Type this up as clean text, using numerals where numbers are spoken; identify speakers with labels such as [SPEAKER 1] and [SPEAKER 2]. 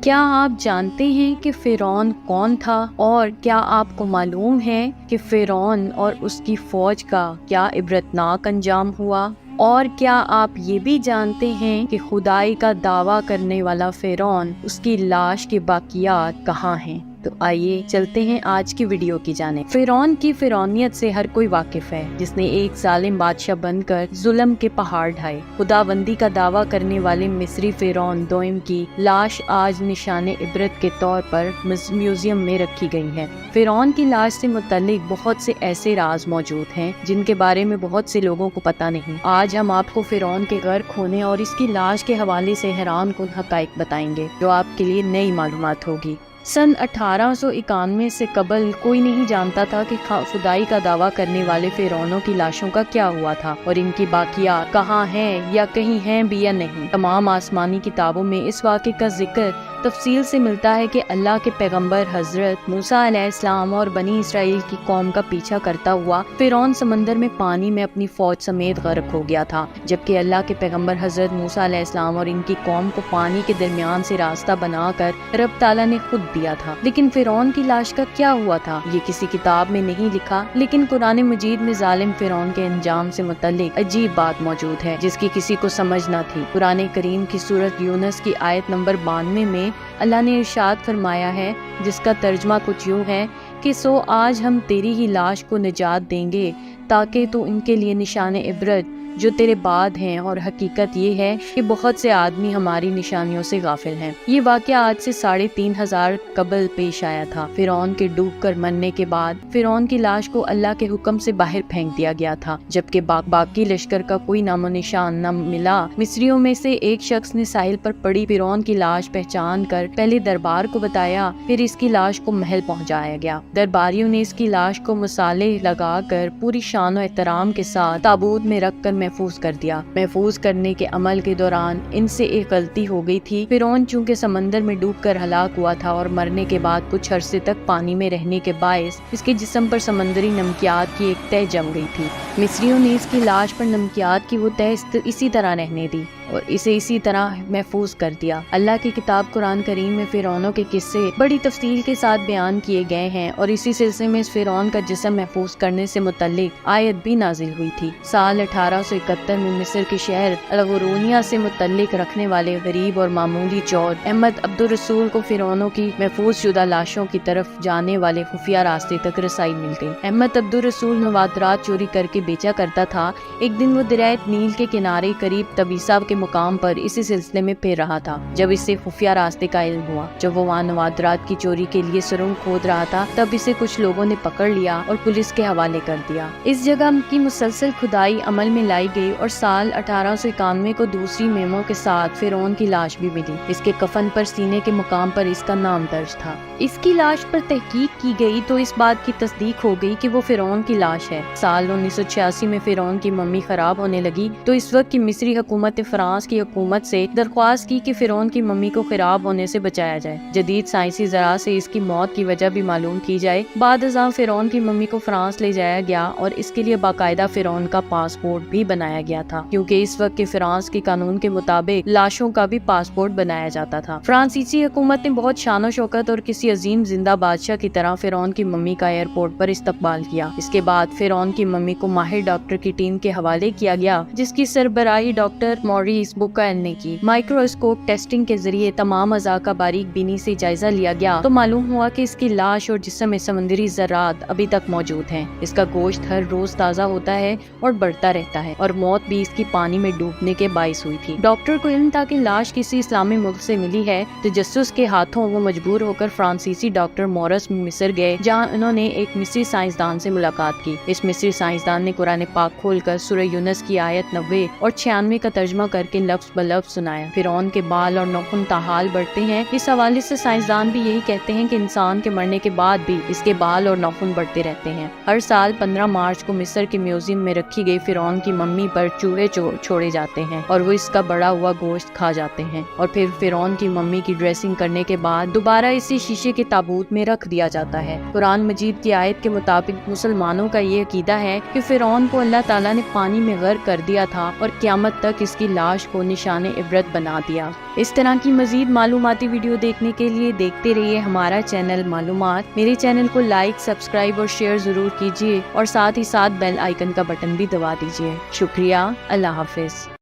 [SPEAKER 1] کیا آپ جانتے ہیں کہ فرعون کون تھا؟ اور کیا آپ کو معلوم ہے کہ فرعون اور اس کی فوج کا کیا عبرتناک انجام ہوا؟ اور کیا آپ یہ بھی جانتے ہیں کہ خدائی کا دعویٰ کرنے والا فرعون، اس کی لاش کے باقیات کہاں ہیں؟ تو آئیے چلتے ہیں آج کی ویڈیو کی جانب۔ فرعون کی فرعونیت سے ہر کوئی واقف ہے، جس نے ایک ظالم بادشاہ بن کر ظلم کے پہاڑ ڈھائے۔ خداوندی کا دعویٰ کرنے والے مصری فرعون دوئم کی لاش آج نشان عبرت کے طور پر میوزیم میں رکھی گئی ہے۔ فرعون کی لاش سے متعلق بہت سے ایسے راز موجود ہیں جن کے بارے میں بہت سے لوگوں کو پتہ نہیں۔ آج ہم آپ کو فرعون کے غرق ہونے اور اس کی لاش کے حوالے سے حیران کن حقائق بتائیں گے، جو آپ کے لیے نئی معلومات ہوگی۔ سن 1891 سے قبل کوئی نہیں جانتا تھا کہ خدائی کا دعویٰ کرنے والے فرعونوں کی لاشوں کا کیا ہوا تھا اور ان کی باقیات کہاں ہیں یا کہیں ہیں بھی یا نہیں۔ تمام آسمانی کتابوں میں اس واقعے کا ذکر تفصیل سے ملتا ہے کہ اللہ کے پیغمبر حضرت موسیٰ علیہ السلام اور بنی اسرائیل کی قوم کا پیچھا کرتا ہوا فرعون سمندر میں پانی میں اپنی فوج سمیت غرق ہو گیا تھا، جبکہ اللہ کے پیغمبر حضرت موسیٰ علیہ السلام اور ان کی قوم کو پانی کے درمیان سے راستہ بنا کر رب تعالیٰ نے خود دیا تھا۔ لیکن فرعون کی لاش کا کیا ہوا تھا یہ کسی کتاب میں نہیں لکھا، لیکن قرآن مجید میں ظالم فرعون کے انجام سے متعلق عجیب بات موجود ہے جس کی کسی کو سمجھ نہ تھی۔ قرآن کریم کی سورۃ یونس کی آیت نمبر 92 میں اللہ نے ارشاد فرمایا ہے، جس کا ترجمہ کچھ یوں ہے کہ سو آج ہم تیری ہی لاش کو نجات دیں گے تاکہ تو ان کے لیے نشان عبرت جو تیرے بعد ہیں، اور حقیقت یہ ہے کہ بہت سے آدمی ہماری نشانیوں سے غافل ہیں۔ یہ واقعہ آج سے 3500 قبل پیش آیا تھا۔ فرعون کے ڈوب کر مرنے کے بعد فرعون کی لاش کو اللہ کے حکم سے باہر پھینک دیا گیا تھا، جبکہ باقی لشکر کا کوئی نام و نشان نہ ملا۔ مصریوں میں سے ایک شخص نے ساحل پر پڑی فرعون کی لاش پہچان کر پہلے دربار کو بتایا، پھر اس کی لاش کو محل پہنچایا گیا۔ درباریوں نے اس کی لاش کو مصالے لگا کر پوری شان و احترام کے ساتھ تابوت میں رکھ کر محفوظ کر دیا۔ محفوظ کرنے کے عمل کے دوران ان سے ایک غلطی ہو گئی تھی۔ فرعون چونکہ سمندر میں ڈوب کر ہلاک ہوا تھا اور مرنے کے بعد کچھ عرصے تک پانی میں رہنے کے باعث اس کے جسم پر سمندری نمکیات کی ایک تہ جم گئی تھی۔ مصریوں نے اس کی لاش پر نمکیات کی وہ تہ اسی طرح رہنے دی اور اسے اسی طرح محفوظ کر دیا۔ اللہ کی کتاب قرآن کریم میں فرعونوں کے قصے بڑی تفصیل کے ساتھ بیان کیے گئے ہیں، اور اسی سلسلے میں اس فرعون کا جسم محفوظ کرنے سے متعلق آیت بھی نازل ہوئی تھی۔ سال 1871 میں مصر کے شہر الغرونیہ سے متعلق رکھنے والے غریب اور معمولی چور احمد عبدالرسول کو فرعونوں کی محفوظ شدہ لاشوں کی طرف جانے والے خفیہ راستے تک رسائی مل گئی۔ احمد عبدالرسول نوادرات چوری کر کے بیچا کرتا تھا۔ ایک دن وہ دریائے نیل کے کنارے قریب طبیسہ کے مقام پر اسی سلسلے میں پھر رہا تھا جب اسے خفیہ راستے کا علم ہوا۔ جب وہ وہاں نوادرات کی چوری کے لیے سرنگ کھود رہا تھا، تب اسے کچھ لوگوں نے پکڑ لیا اور پولیس کے حوالے کر دیا۔ اس جگہ کی مسلسل کھدائی عمل میں لائی گئی اور سال 1891 کو دوسری میموں کے ساتھ فرعون کی لاش بھی ملی۔ اس کے کفن پر سینے کے مقام پر اس کا نام درج تھا۔ اس کی لاش پر تحقیق کی گئی تو اس بات کی تصدیق ہو گئی کہ وہ فرعون کی لاش ہے۔ سال 1986 میں فرعون کی ممی خراب ہونے لگی تو اس وقت کی مصری حکومت فرانس کی حکومت سے درخواست کی کہ فرعون کی ممی کو خراب ہونے سے بچایا جائے، جدید سائنسی ذرائع سے اس کی موت کی وجہ بھی معلوم کی جائے۔ بعد ازاں فرعون کی ممی کو فرانس لے جایا گیا اور اس کے لیے باقاعدہ فرعون کا پاسپورٹ بھی بنایا گیا تھا، کیونکہ اس وقت کے فرانس کے قانون کے مطابق لاشوں کا بھی پاسپورٹ بنایا جاتا تھا۔ فرانسیسی حکومت نے بہت شان و شوکت اور کسی عظیم زندہ بادشاہ کی طرح فرعون کی ممی کا ایئرپورٹ پر استقبال کیا۔ اس کے بعد فرعون کی ممی کو ماہر ڈاکٹر کی ٹیم کے حوالے کیا گیا، جس کی سربراہی ڈاکٹر موریس بوکائل نے کی۔ مائکروسکوپ ٹیسٹنگ کے ذریعے تمام اعضاء کا باریک بینی سے جائزہ لیا گیا تو معلوم ہوا کہ اس کی لاش اور جسم میں سمندری ذرات ابھی تک موجود ہیں۔ اس کا گوشت ہر روز تازہ ہوتا ہے اور بڑھتا رہتا ہے، اور موت بھی اس کی پانی میں ڈوبنے کے باعث ہوئی تھی۔ ڈاکٹر کو علم تھا کہ لاش کسی اسلامی ملک سے ملی ہے۔ تجسس کے ہاتھوں وہ مجبور ہو کر فرانسیسی ڈاکٹر مورس مصر گئے، جہاں انہوں نے ایک مصری سائنسدان سے ملاقات کی۔ اس مصری سائنسدان نے قرآن پاک کھول کر سورہ یونس کی آیت 90 اور 96 کا ترجمہ کر کے لفظ بلفظ سنایا۔ فرعون کے بال اور ناخن تاحال بڑھتے ہیں۔ اس حوالے سے سائنسدان بھی یہی کہتے ہیں کہ انسان کے مرنے کے بعد بھی اس کے بال اور ناخن بڑھتے رہتے ہیں۔ ہر سال 15 مارچ کو مصر کے میوزیم میں رکھی گئی فرعون کی ممی پر چوہے چھوڑے جاتے ہیں اور وہ اس کا بڑا ہوا گوشت کھا جاتے ہیں، اور پھر فرعون کی ممی کی ڈریسنگ کرنے کے بعد دوبارہ اسی شیشے کے تابوت میں رکھ دیا جاتا ہے۔ قرآن مجید کی آیت کے مطابق مسلمانوں کا یہ عقیدہ ہے کہ فرعون کو اللہ تعالیٰ نے پانی میں غرق کر دیا تھا اور قیامت تک اس کی لاش لاش کو نشان عبرت بنا دیا۔ اس طرح کی مزید معلوماتی ویڈیو دیکھنے کے لیے دیکھتے رہیے ہمارا چینل معلومات۔ میرے چینل کو لائک، سبسکرائب اور شیئر ضرور کیجیے اور ساتھ ہی ساتھ بیل آئیکن کا بٹن بھی دبا دیجیے۔ شکریہ، اللہ حافظ۔